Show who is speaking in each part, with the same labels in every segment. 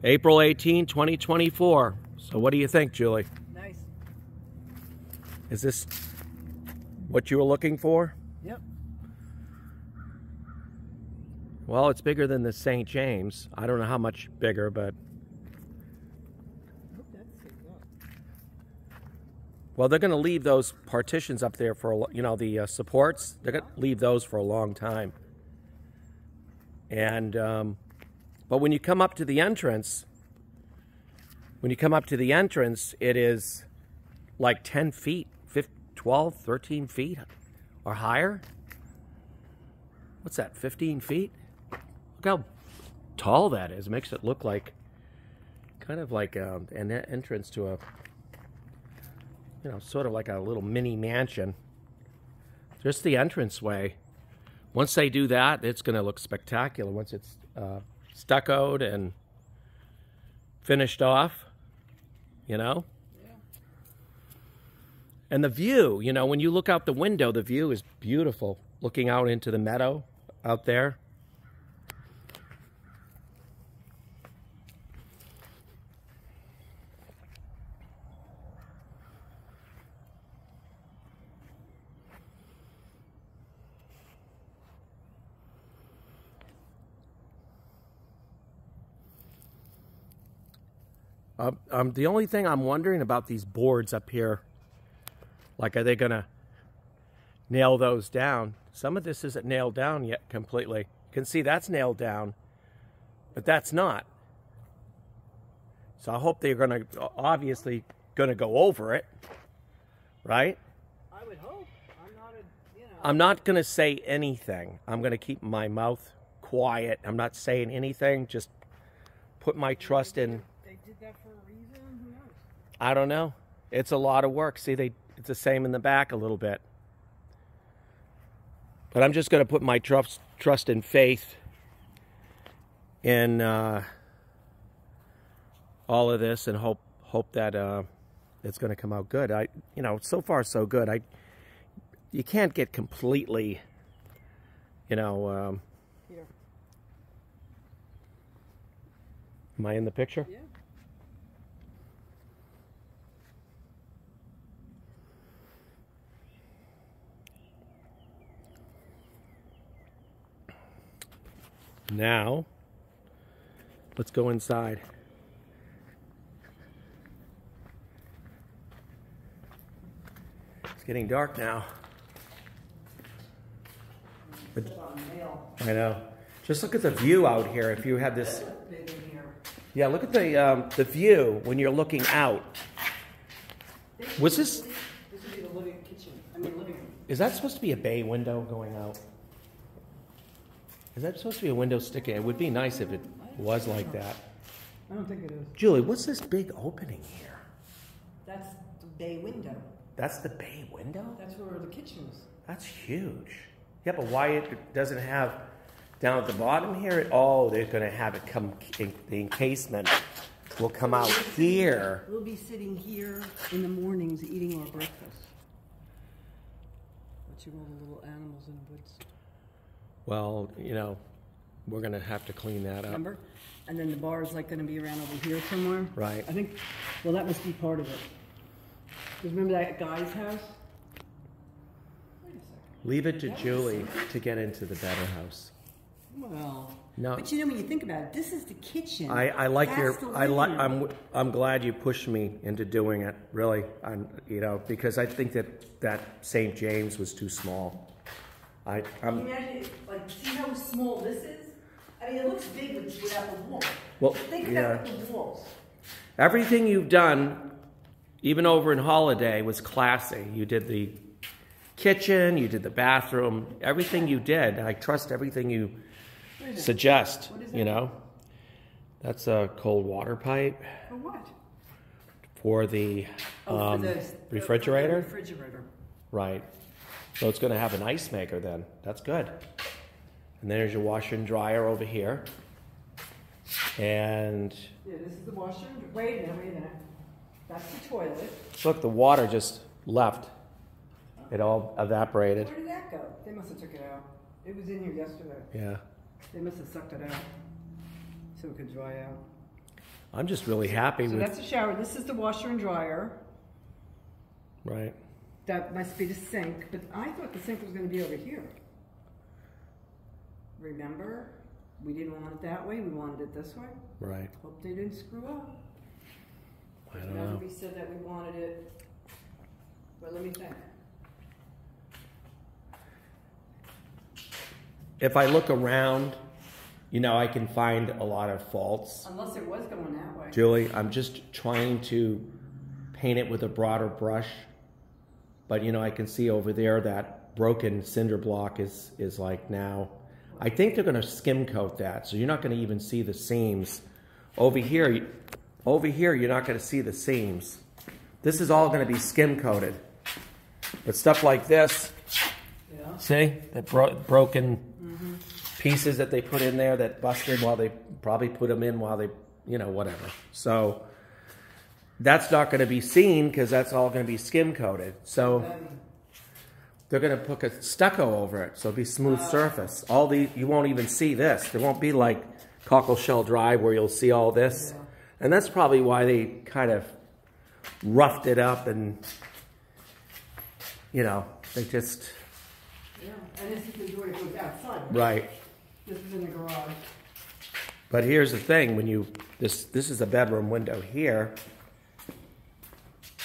Speaker 1: April 18, 2024. So what do you think, Julie?
Speaker 2: Nice.
Speaker 1: Is this what you were looking for?
Speaker 2: Yep.
Speaker 1: Well, it's bigger than the St. James. I don't know how much bigger, but... Well, they're going to leave those partitions up there for, you know, the supports. They're going to leave those for a long time. And, but when you come up to the entrance, it is like 10 feet, 12, 13 feet or higher. What's that, 15 feet? Look how tall that is. It makes it look like, kind of like an entrance to a, you know, sort of like a little mini mansion. Just the entranceway. Once they do that, it's going to look spectacular. Once it's stuccoed and finished off, you know?
Speaker 2: Yeah.
Speaker 1: And the view, you know, when you look out the window, the view is beautiful. Looking out into the meadow out there. The only thing I'm wondering about these boards up here, like, are they going to nail those down? Some of this isn't nailed down yet completely. You can see that's nailed down, but that's not. So I hope they're going to, obviously, going to go over it, right?
Speaker 2: I would hope. I'm not a, you know.
Speaker 1: I'm not going to say anything. I'm going to keep my mouth quiet. I'm not saying anything. Just put my trust in.
Speaker 2: They did that for a reason. Who knows?
Speaker 1: I don't know. It's a lot of work. See, it's the same in the back a little bit. But I'm just going to put my trust and faith in all of this and hope that it's going to come out good. You know, so far so good. You can't get completely, you know.
Speaker 2: Here.
Speaker 1: Am I in the picture?
Speaker 2: Yeah.
Speaker 1: Now, let's go inside. It's getting dark now. But, I know. Just look at the view out here. If you had this, yeah, look at the view when you're looking out. Was this?
Speaker 2: This would be the living kitchen. I mean, living room.
Speaker 1: Is that supposed to be a bay window going out? Is that supposed to be a window sticking? It would be nice if it was like that.
Speaker 2: I don't think it is.
Speaker 1: Julie, what's this big opening here?
Speaker 2: That's the bay window.
Speaker 1: That's the bay window?
Speaker 2: That's where the kitchen is.
Speaker 1: That's huge. Yeah, but why it doesn't have down at the bottom here? Oh, they're going to have it come, the encasement will come out here.
Speaker 2: We'll be sitting here in the mornings eating our breakfast. Watching all the little animals in the woods.
Speaker 1: Well, you know, we're going to have to clean that up.
Speaker 2: Remember? And then the bar is like going to be around over here somewhere.
Speaker 1: Right.
Speaker 2: I think, well, that must be part of it. Because remember that guy's house? Wait a second.
Speaker 1: Leave it to Julie to get into the better house.
Speaker 2: Well,
Speaker 1: no.
Speaker 2: But you know, when you think about it, this is the kitchen.
Speaker 1: I like
Speaker 2: That's
Speaker 1: your, I'm glad you pushed me into doing it, really. You know, because I think that St. James was too small.
Speaker 2: Can you imagine, like, see how small this is? I mean, it looks big without the wall.
Speaker 1: Well,
Speaker 2: think about the walls.
Speaker 1: Everything you've done, even over in Holiday, was classy. You did the kitchen, you did the bathroom, everything you did. I trust everything you suggest, you know. That's a cold water pipe.
Speaker 2: For what?
Speaker 1: For the refrigerator.
Speaker 2: For the refrigerator.
Speaker 1: Right. So it's going to have an ice maker then. That's good. And there's your washer and dryer over here. And
Speaker 2: yeah, this is the washer. Wait a minute. That's the toilet.
Speaker 1: Look, the water just left. It all evaporated.
Speaker 2: Where did that go? They must have took it out. It was in here yesterday.
Speaker 1: Yeah.
Speaker 2: They must have sucked it out so it could dry out.
Speaker 1: I'm just really happy
Speaker 2: So
Speaker 1: with...
Speaker 2: that's the shower. This is the washer and dryer.
Speaker 1: Right.
Speaker 2: That must be the sink, but I thought the sink was going to be over here. Remember? We didn't want it that way. We wanted it this way.
Speaker 1: Right.
Speaker 2: Hope they didn't screw up.
Speaker 1: I don't
Speaker 2: Remember
Speaker 1: know.
Speaker 2: we said that we wanted it. Well, let me think.
Speaker 1: If I look around, you know, I can find a lot of faults.
Speaker 2: Unless it was going that way.
Speaker 1: Julie, I'm just trying to paint it with a broader brush. But, you know, I can see over there that broken cinder block is like now. I think they're going to skim coat that, so you're not going to even see the seams. Over here, you're not going to see the seams. This is all going to be skim coated. But stuff like this,
Speaker 2: Yeah.
Speaker 1: see, that broken pieces that they put in there that busted while they probably put them in while they, you know, whatever. So that's not going to be seen because that's all going to be skim coated. So they're going to put a stucco over it, so it'll be smooth surface. All the you won't even see this. There won't be like Cockle Shell Drive where you'll see all this.
Speaker 2: Yeah.
Speaker 1: And that's probably why they kind of roughed it up and, you know, they just...
Speaker 2: Yeah, and this is the door that goes outside.
Speaker 1: Right.
Speaker 2: This is in the garage.
Speaker 1: But here's the thing, when you, this is a bedroom window here.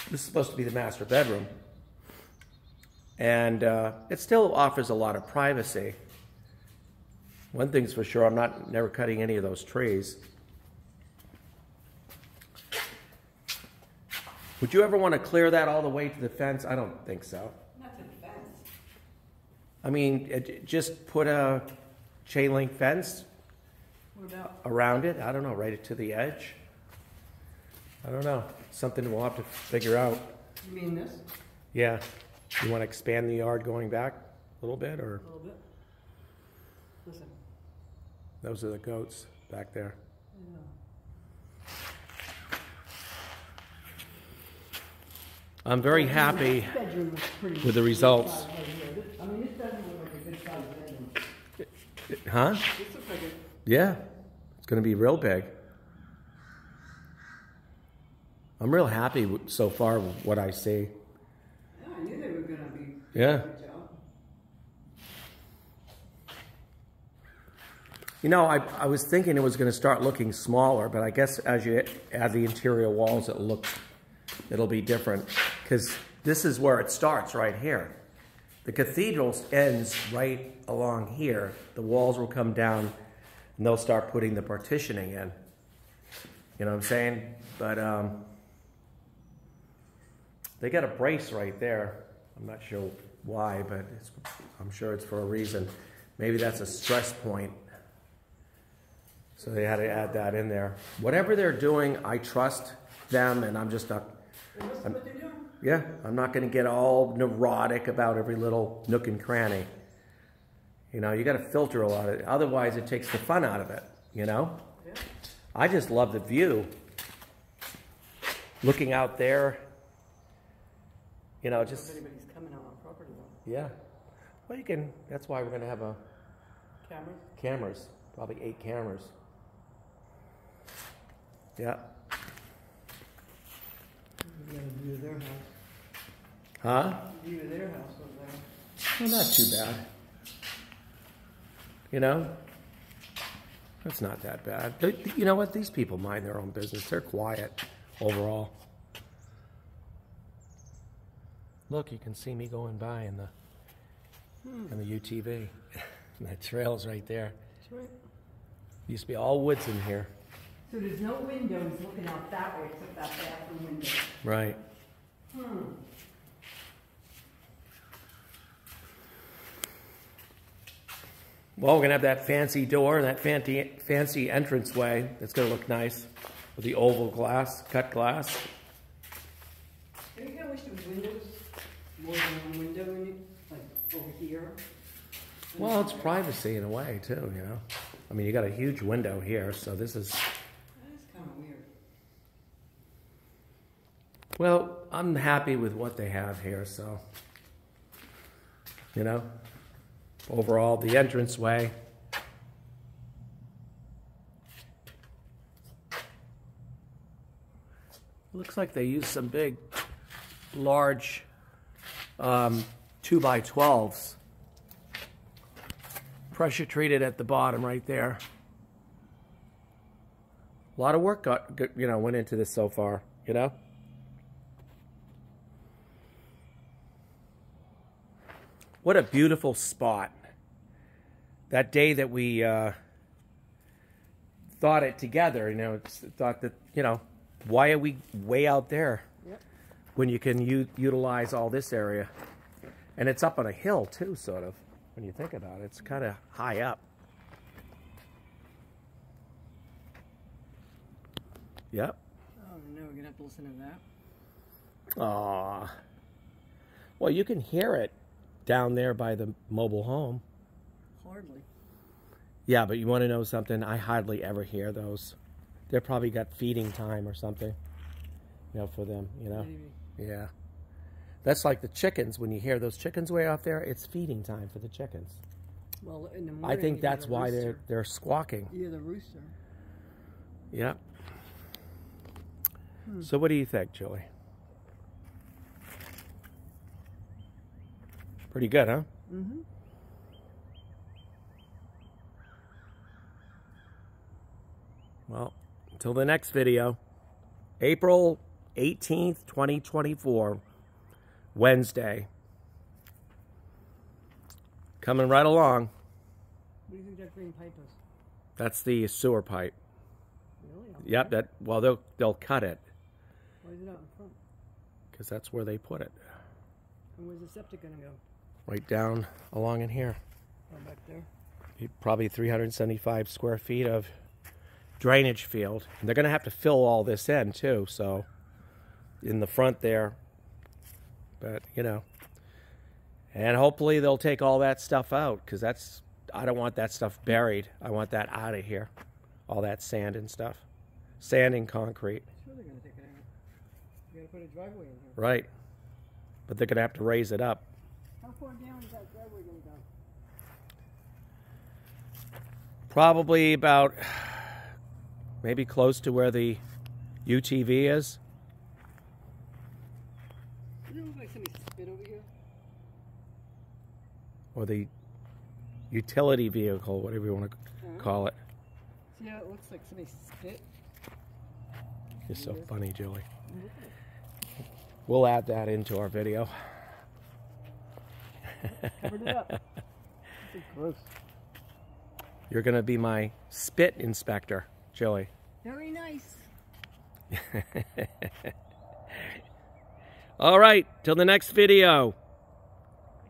Speaker 1: This is supposed to be the master bedroom. And it still offers a lot of privacy. One thing's for sure, I'm never cutting any of those trees. Would you ever want to clear that all the way to the fence? I don't think so.
Speaker 2: Not to the fence.
Speaker 1: I mean, just put a chain link fence
Speaker 2: What about?
Speaker 1: around it. I don't know, right to the edge. I don't know. Something we'll have to figure out.
Speaker 2: You mean this?
Speaker 1: Yeah. You want to expand the yard going back a little bit, or
Speaker 2: A little bit. Listen.
Speaker 1: those are the goats back there?
Speaker 2: Yeah.
Speaker 1: I'm very happy
Speaker 2: This bedroom looks pretty
Speaker 1: with the results.
Speaker 2: good size right here. I mean, this doesn't look like a good size bedroom.
Speaker 1: Huh?
Speaker 2: This looks like a...
Speaker 1: Yeah. It's going to be real big. I'm real happy so far with what I see.
Speaker 2: Yeah, I knew they were going to be...
Speaker 1: Yeah.
Speaker 2: Good job.
Speaker 1: You know, I was thinking it was going to start looking smaller, but I guess as you add the interior walls, it'll be different. Because this is where it starts, right here. The cathedral ends right along here. The walls will come down, and they'll start putting the partitioning in. You know what I'm saying? But they got a brace right there. I'm not sure why, but I'm sure it's for a reason. Maybe that's a stress point. So they had to add that in there. Whatever they're doing, I trust them, and I'm just not...
Speaker 2: And this is what they're doing?
Speaker 1: Yeah, I'm not going to get all neurotic about every little nook and cranny. You know, you got to filter a lot of it. Otherwise, it takes the fun out of it, you know?
Speaker 2: Yeah.
Speaker 1: I just love the view. Looking out there, you know, just...
Speaker 2: If anybody's coming on our property though.
Speaker 1: Yeah. Well, you can... That's why we're going to have
Speaker 2: Cameras?
Speaker 1: cameras. Probably 8 cameras. Yeah.
Speaker 2: You got a view of their house.
Speaker 1: Huh?
Speaker 2: View of their house over there.
Speaker 1: Well, not too bad. You know? It's not that bad. You know what? These people mind their own business. They're quiet overall. Look, you can see me going by in the UTV. That trail's right there.
Speaker 2: That's right.
Speaker 1: Used to be all woods in here.
Speaker 2: So there's no windows looking out that way except that bathroom window.
Speaker 1: Right. Well, we're going to have that fancy door, that fancy entranceway. That's going to look nice with the oval glass, cut glass.
Speaker 2: Don't you kind of wish there was windows? More than one window in it? Like over here?
Speaker 1: Well, it's privacy in a way, too, you know. I mean, you got a huge window here, so this is...
Speaker 2: That is kind of weird.
Speaker 1: Well, I'm happy with what they have here, so... You know? Overall, the entranceway. Looks like they use some big, large 2x12s. Pressure treated at the bottom right there. A lot of work went into this so far, you know? What a beautiful spot. That day that we thought it together, you know, thought that, you know, why are we way out there when you can utilize all this area? And it's up on a hill too, sort of, when you think about it. It's kind of high up. Yep.
Speaker 2: Oh no, we're gonna have to listen to that.
Speaker 1: Aw. Well, you can hear it down there by the mobile home.
Speaker 2: Hardly.
Speaker 1: Yeah, but you want to know something? I hardly ever hear those. They're probably got feeding time or something, you know, for them, you know?
Speaker 2: Maybe.
Speaker 1: Yeah. That's like the chickens. When you hear those chickens way off there, it's feeding time for the chickens.
Speaker 2: Well, in the morning,
Speaker 1: I think that's why they're squawking.
Speaker 2: Yeah, the rooster.
Speaker 1: Yeah. So what do you think, Julie? Pretty good, huh?
Speaker 2: Mm-hmm.
Speaker 1: Well, until the next video, April 18th, 2024, Wednesday. Coming right along.
Speaker 2: What do you think that green pipe is?
Speaker 1: That's the sewer pipe.
Speaker 2: Really?
Speaker 1: Yep, well, they'll cut it.
Speaker 2: Why is it out in front?
Speaker 1: Because that's where they put it.
Speaker 2: And where's the septic gonna go?
Speaker 1: Right down along in here.
Speaker 2: Oh, back there?
Speaker 1: Probably 375 square feet of drainage field. And they're going to have to fill all this in too, so in the front there. But, you know, and hopefully they'll take all that stuff out, because I don't want that stuff buried. I want that out of here. All that sand and stuff. Sand and concrete.
Speaker 2: Sure they're gonna take it out. You gotta put a driveway in here.
Speaker 1: Right. But they're going to have to raise it up.
Speaker 2: How far down is that driveway gonna go?
Speaker 1: Probably about, maybe close to where the UTV is.
Speaker 2: Does it look like somebody spit over here?
Speaker 1: Or the utility vehicle, whatever you want to call it.
Speaker 2: See how it looks like somebody spit?
Speaker 1: You're so funny, Julie. We'll add that into our video.
Speaker 2: Covered it up. This is gross.
Speaker 1: You're going to be my spit inspector, Julie.
Speaker 2: Very nice.
Speaker 1: All right, till the next video.